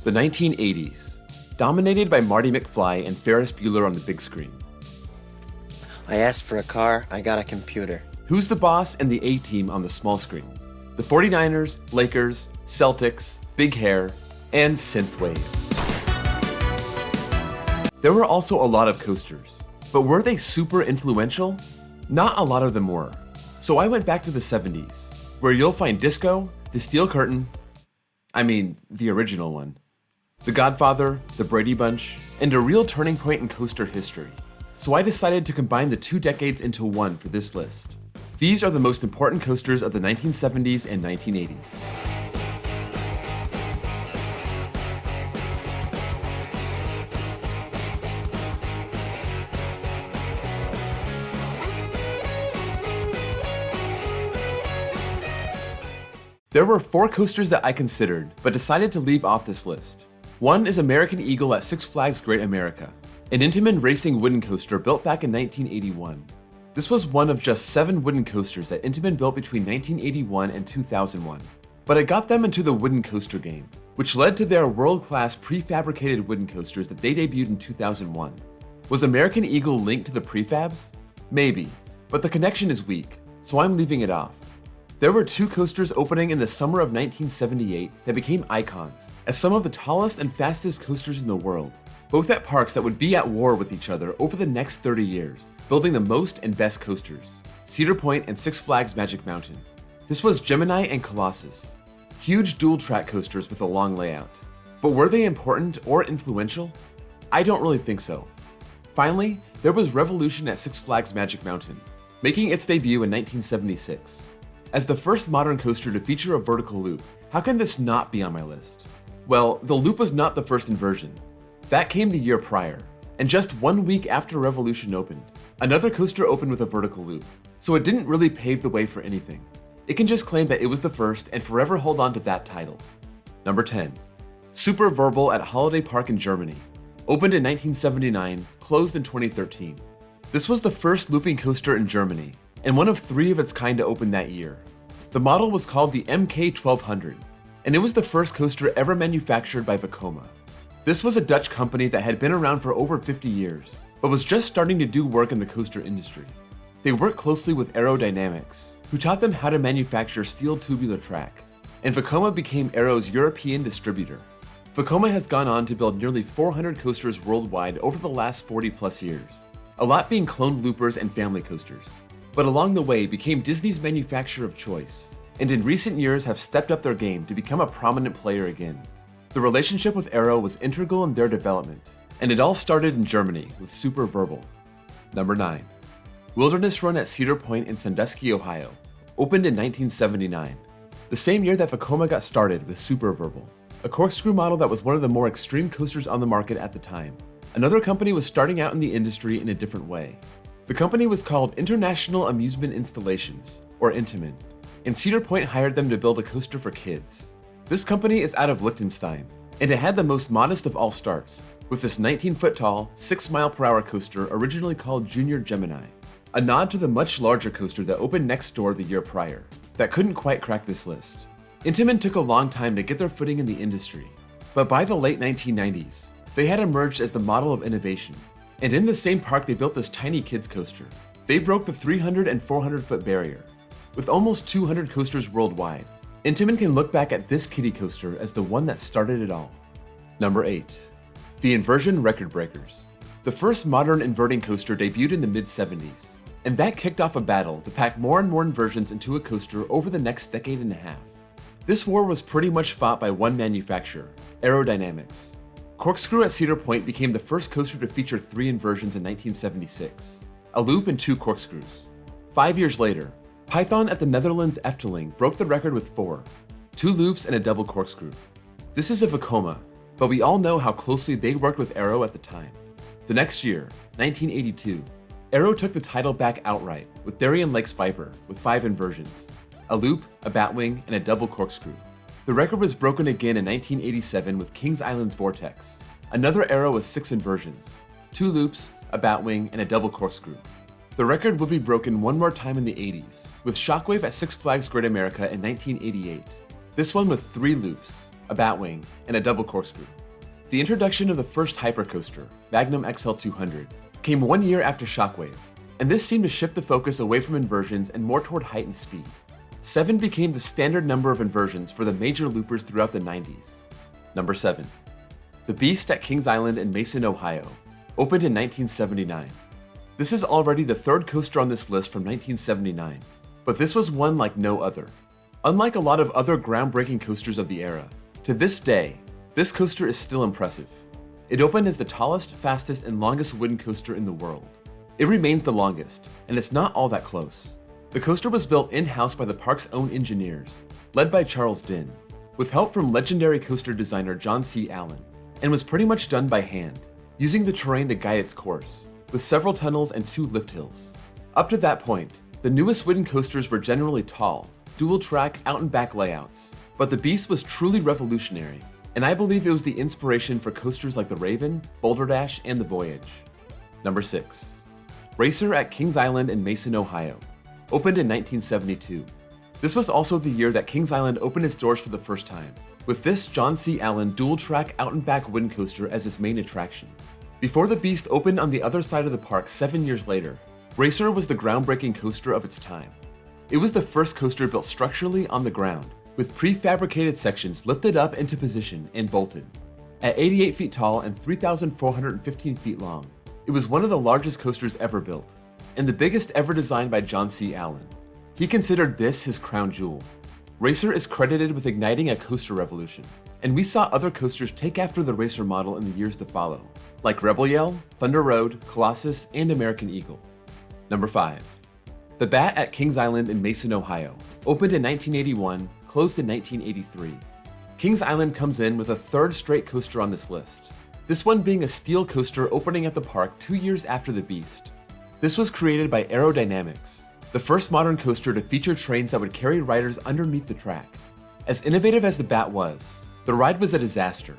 The 1980s, dominated by Marty McFly and Ferris Bueller on the big screen. I asked for a car, I got a computer. Who's the Boss and the A-Team on the small screen. The 49ers, Lakers, Celtics, Big Hair, and Synthwave. There were also a lot of coasters, but were they super influential? Not a lot of them were. So I went back to the 70s, where you'll find Disco, the Steel Curtain, the original one, The Godfather, the Brady Bunch, and a real turning point in coaster history. So I decided to combine the 2 decades into one for this list. These are the most important coasters of the 1970s and 1980s. There were 4 coasters that I considered, but decided to leave off this list. One is American Eagle at Six Flags Great America, an Intamin racing wooden coaster built back in 1981. This was one of just 7 wooden coasters that Intamin built between 1981 and 2001. But it got them into the wooden coaster game, which led to their world-class prefabricated wooden coasters that they debuted in 2001. Was American Eagle linked to the prefabs? Maybe, but the connection is weak, so I'm leaving it off. There were 2 coasters opening in the summer of 1978 that became icons as some of the tallest and fastest coasters in the world, both at parks that would be at war with each other over the next 30 years, building the most and best coasters, Cedar Point and Six Flags Magic Mountain. This was Gemini and Colossus, huge dual-track coasters with a long layout. But were they important or influential? I don't really think so. Finally, there was Revolution at Six Flags Magic Mountain, making its debut in 1976. As the first modern coaster to feature a vertical loop, how can this not be on my list? Well, the loop was not the first inversion. That came the year prior, and just 1 week after Revolution opened, another coaster opened with a vertical loop, so it didn't really pave the way for anything. It can just claim that it was the first and forever hold on to that title. Number 10. SuperVerbal at Holiday Park in Germany. Opened in 1979, closed in 2013. This was the first looping coaster in Germany, and one of 3 of its kind to open that year. The model was called the MK1200, and it was the first coaster ever manufactured by Vekoma. This was a Dutch company that had been around for over 50 years, but was just starting to do work in the coaster industry. They worked closely with Aerodynamics, who taught them how to manufacture steel tubular track, and Vekoma became Aero's European distributor. Vekoma has gone on to build nearly 400 coasters worldwide over the last 40 plus years, a lot being cloned loopers and family coasters. But along the way became Disney's manufacturer of choice, and in recent years have stepped up their game to become a prominent player again. The relationship with Aero was integral in their development, and it all started in Germany with SuperVerbal. Number 9. Wilderness Run at Cedar Point in Sandusky, Ohio. Opened in 1979, the same year that Vekoma got started with SuperVerbal, a corkscrew model that was one of the more extreme coasters on the market at the time. Another company was starting out in the industry in a different way. The company was called International Amusement Installations, or Intamin, and Cedar Point hired them to build a coaster for kids. This company is out of Liechtenstein, and it had the most modest of all starts, with this 19-foot-tall, 6-mile-per-hour coaster originally called Junior Gemini, a nod to the much larger coaster that opened next door the year prior, that couldn't quite crack this list. Intamin took a long time to get their footing in the industry, but by the late 1990s, they had emerged as the model of innovation. And in the same park they built this tiny kids coaster. They broke the 300 and 400-foot barrier. With almost 200 coasters worldwide, Intamin can look back at this kiddie coaster as the one that started it all. Number 8. The Inversion Record Breakers. The first modern inverting coaster debuted in the mid-70s, and that kicked off a battle to pack more and more inversions into a coaster over the next decade and a half. This war was pretty much fought by one manufacturer, Aerodynamics. Corkscrew at Cedar Point became the first coaster to feature 3 inversions in 1976, a loop and 2 corkscrews. 5 years later, Python at the Netherlands Efteling broke the record with 4, 2 loops and a double corkscrew. This is a Vekoma, but we all know how closely they worked with Aero at the time. The next year, 1982, Aero took the title back outright with Darien Lake's Viper with 5 inversions, a loop, a batwing, and a double corkscrew. The record was broken again in 1987 with Kings Island's Vortex, another Aero with 6 inversions, 2 loops, a batwing, and a double corkscrew. The record would be broken one more time in the 80s, with Shockwave at Six Flags Great America in 1988, this one with 3 loops, a batwing, and a double corkscrew. The introduction of the first hypercoaster, Magnum XL200, came 1 year after Shockwave, and this seemed to shift the focus away from inversions and more toward height and speed. 7 became the standard number of inversions for the major loopers throughout the 90s. Number 7. The Beast at Kings Island in Mason, Ohio, opened in 1979. This is already the third coaster on this list from 1979, but this was one like no other. Unlike a lot of other groundbreaking coasters of the era, to this day, this coaster is still impressive. It opened as the tallest, fastest, and longest wooden coaster in the world. It remains the longest, and it's not all that close. The coaster was built in-house by the park's own engineers, led by Charles Dinn, with help from legendary coaster designer John C. Allen, and was pretty much done by hand, using the terrain to guide its course, with several tunnels and 2 lift hills. Up to that point, the newest wooden coasters were generally tall, dual-track out-and-back layouts, but the Beast was truly revolutionary, and I believe it was the inspiration for coasters like the Raven, Boulder Dash, and the Voyage. Number 6. Racer at Kings Island in Mason, Ohio, opened in 1972. This was also the year that Kings Island opened its doors for the first time, with this John C. Allen dual-track out-and-back wooden coaster as its main attraction. Before the Beast opened on the other side of the park 7 years later, Racer was the groundbreaking coaster of its time. It was the first coaster built structurally on the ground, with prefabricated sections lifted up into position and bolted. At 88 feet tall and 3,415 feet long, it was one of the largest coasters ever built, and the biggest ever designed by John C. Allen. He considered this his crown jewel. Racer is credited with igniting a coaster revolution, and we saw other coasters take after the Racer model in the years to follow, like Rebel Yell, Thunder Road, Colossus, and American Eagle. Number 5. The Bat at Kings Island in Mason, Ohio, opened in 1981, closed in 1983. Kings Island comes in with a third straight coaster on this list, this one being a steel coaster opening at the park 2 years after the Beast. This was created by Aerodynamics, the first modern coaster to feature trains that would carry riders underneath the track. As innovative as the Bat was, the ride was a disaster.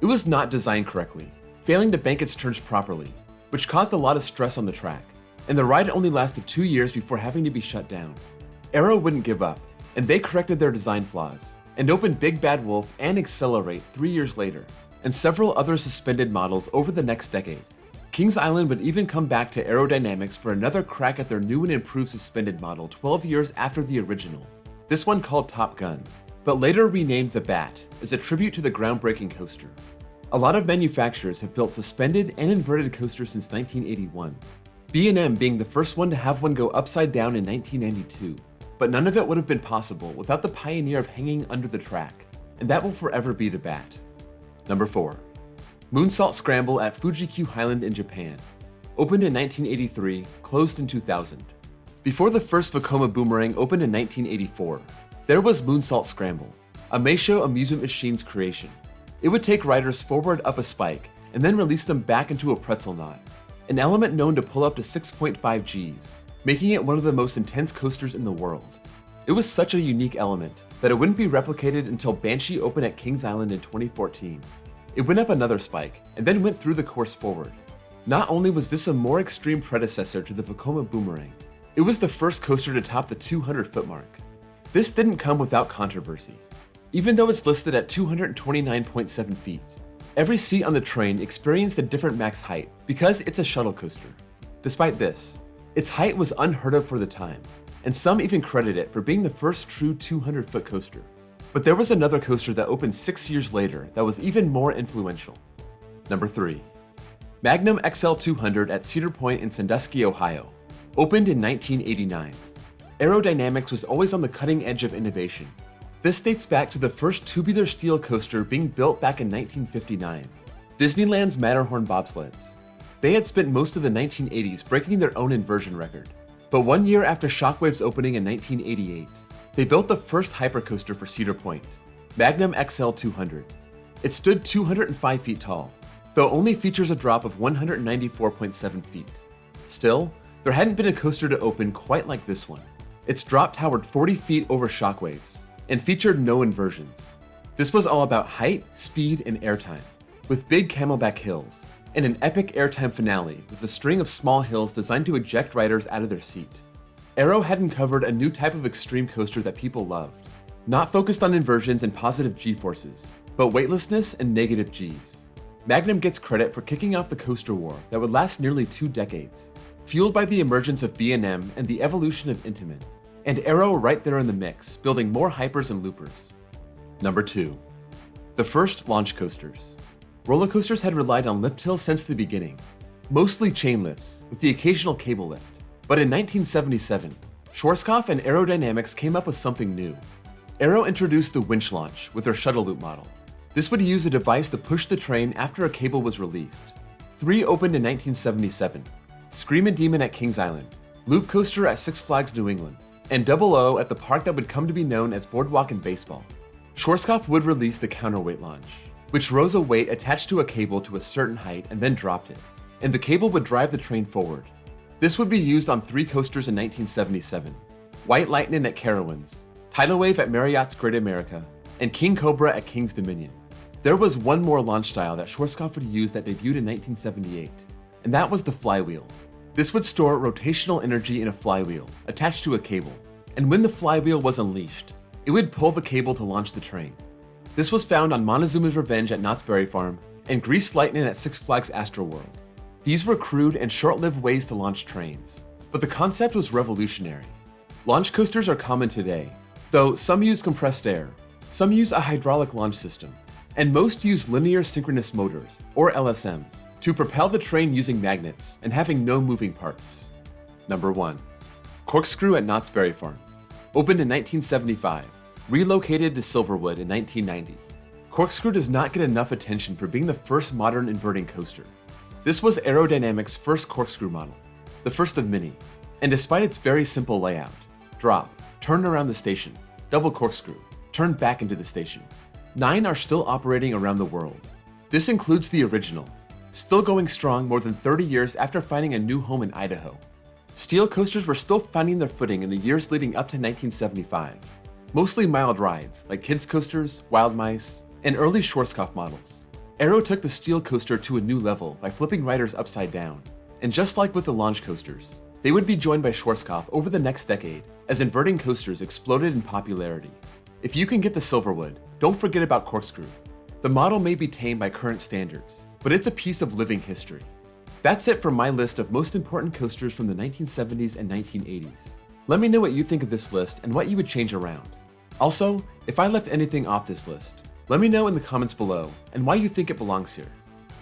It was not designed correctly, failing to bank its turns properly, which caused a lot of stress on the track, and the ride only lasted 2 years before having to be shut down. Aero wouldn't give up, and they corrected their design flaws, and opened Big Bad Wolf and Accelerate 3 years later, and several other suspended models over the next decade. Kings Island would even come back to Aerodynamics for another crack at their new and improved suspended model 12 years after the original, this one called Top Gun, but later renamed the Bat as a tribute to the groundbreaking coaster. A lot of manufacturers have built suspended and inverted coasters since 1981, B&M being the first one to have one go upside down in 1992, but none of it would have been possible without the pioneer of hanging under the track, and that will forever be the Bat. Number 4. Moonsault Scramble at Fuji-Q Highland in Japan, opened in 1983, closed in 2000. Before the first Vekoma Boomerang opened in 1984, there was Moonsault Scramble, a Meisho amusement machine's creation. It would take riders forward up a spike and then release them back into a pretzel knot, an element known to pull up to 6.5 Gs, making it one of the most intense coasters in the world. It was such a unique element that it wouldn't be replicated until Banshee opened at Kings Island in 2014. It went up another spike and then went through the course forward. Not only was this a more extreme predecessor to the Vekoma Boomerang, it was the first coaster to top the 200-foot mark. This didn't come without controversy. Even though it's listed at 229.7 feet, every seat on the train experienced a different max height because it's a shuttle coaster. Despite this, its height was unheard of for the time, and some even credit it for being the first true 200-foot coaster. But there was another coaster that opened 6 years later that was even more influential. Number 3. Magnum XL200 at Cedar Point in Sandusky, Ohio, opened in 1989. Aerodynamics was always on the cutting edge of innovation. This dates back to the first tubular steel coaster being built back in 1959, Disneyland's Matterhorn bobsleds. They had spent most of the 1980s breaking their own inversion record, but 1 year after Shockwave's opening in 1988, they built the first hypercoaster for Cedar Point, Magnum XL200. It stood 205 feet tall, though only features a drop of 194.7 feet. Still, there hadn't been a coaster to open quite like this one. Its drop towered 40 feet over Shockwave's, and featured no inversions. This was all about height, speed, and airtime, with big camelback hills, and an epic airtime finale with a string of small hills designed to eject riders out of their seat. Aero had uncovered a new type of extreme coaster that people loved, not focused on inversions and positive G-forces, but weightlessness and negative Gs. Magnum gets credit for kicking off the coaster war that would last nearly 2 decades, fueled by the emergence of B&M and the evolution of Intamin, and Aero right there in the mix, building more hypers and loopers. Number 2. The first launch coasters. Roller coasters had relied on lift hills since the beginning, mostly chain lifts, with the occasional cable lift. But in 1977, Schwarzkopf and Aerodynamics came up with something new. Aero introduced the winch launch with their shuttle loop model. This would use a device to push the train after a cable was released. 3 opened in 1977, Screamin' Demon at Kings Island, Loop Coaster at Six Flags New England, and Double O at the park that would come to be known as Boardwalk and Baseball. Schwarzkopf would release the counterweight launch, which rose a weight attached to a cable to a certain height and then dropped it, and the cable would drive the train forward. This would be used on 3 coasters in 1977, White Lightning at Carowinds, Tidal Wave at Marriott's Great America, and King Cobra at King's Dominion. There was one more launch style that Schwarzkopf would use that debuted in 1978, and that was the flywheel. This would store rotational energy in a flywheel attached to a cable, and when the flywheel was unleashed, it would pull the cable to launch the train. This was found on Montezuma's Revenge at Knott's Berry Farm and Greased Lightning at Six Flags Astroworld. These were crude and short-lived ways to launch trains, but the concept was revolutionary. Launch coasters are common today, though some use compressed air, some use a hydraulic launch system, and most use linear synchronous motors, or LSMs, to propel the train using magnets and having no moving parts. Number 1. Corkscrew at Knott's Berry Farm. Opened in 1975, relocated to Silverwood in 1990. Corkscrew does not get enough attention for being the first modern inverting coaster. This was Aerodynamics' first corkscrew model, the first of many, and despite its very simple layout, drop, turn around the station, double corkscrew, turn back into the station, 9 are still operating around the world. This includes the original, still going strong more than 30 years after finding a new home in Idaho. Steel coasters were still finding their footing in the years leading up to 1975, mostly mild rides like kids coasters, Wild Mice, and early Schwarzkopf models. Aero took the steel coaster to a new level by flipping riders upside down, and just like with the launch coasters, they would be joined by Schwarzkopf over the next decade as inverting coasters exploded in popularity. If you can get the Silverwood, don't forget about Corkscrew. The model may be tame by current standards, but it's a piece of living history. That's it for my list of most important coasters from the 1970s and 1980s. Let me know what you think of this list and what you would change around. Also, if I left anything off this list, let me know in the comments below and why you think it belongs here.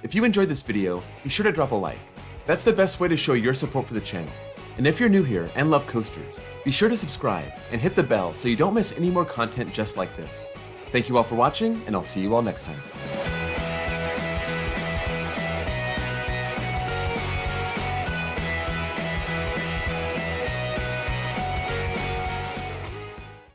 If you enjoyed this video, be sure to drop a like. That's the best way to show your support for the channel. And if you're new here and love coasters, be sure to subscribe and hit the bell so you don't miss any more content just like this. Thank you all for watching, and I'll see you all next time.